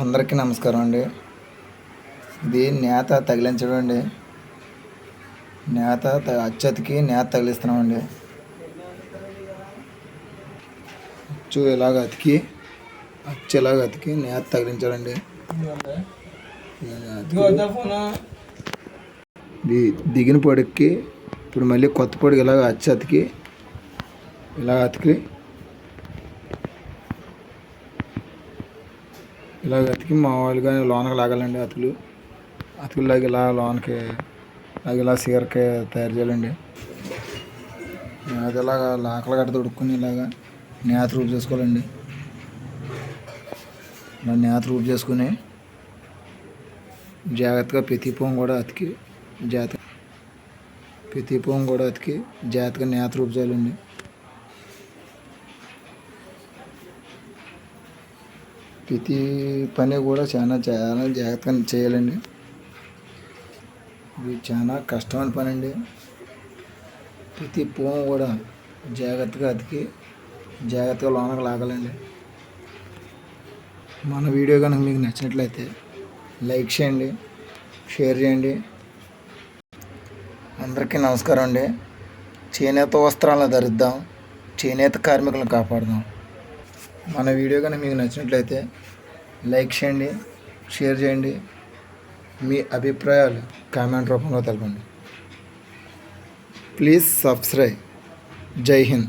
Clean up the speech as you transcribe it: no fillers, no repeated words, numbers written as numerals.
అందరికీ నమస్కారం అండి. ఇది నేత తగిలించడం అండి. అచ్చతికి నేత తగిలిస్తున్నామండి. అచ్చు ఇలాగ అతికి నేత తగిలించాలండి. దిగిన పొడికి ఇప్పుడు మళ్ళీ కొత్త పొడికి ఇలాగ అతికి మామూలుగా లోనకి లాగాలండి. అతుకులాగా ఇలా లోనకి ఇలా సీరకి తయారు చేయాలండి. అది ఇలాగా లాకలు గట్ట తొడుక్కుని ఇలాగా నేత రూపు చేసుకోవాలండి. ఇలా నేత రూపు చేసుకుని జాగ్రత్తగా ప్రతిపోం కూడా అతికి జాగ్రత్తగా నేత రూపు చేయాలండి. ప్రతి పని కూడా చాలా జాగ్రత్తగా చేయాలండి. ఇది చాలా కష్టమైన పని అండి. ప్రతి పువ్వు కూడా జాగ్రత్తగా లోనకు లాగాలండి. మన వీడియో కనుక మీకు నచ్చినట్లయితే లైక్ చేయండి, షేర్ చేయండి. అందరికీ నమస్కారం అండి. చేనేత వస్త్రాలను ధరిద్దాం, చేనేత కార్మికులను కాపాడుదాం. మన వీడియో కనుక మీకు నచ్చినట్లయితే లైక్ చేయండి, షేర్ చేయండి. మీ అభిప్రాయాలు కామెంట్ రూపంలో తెలపండి. Please subscribe. జై హింద్.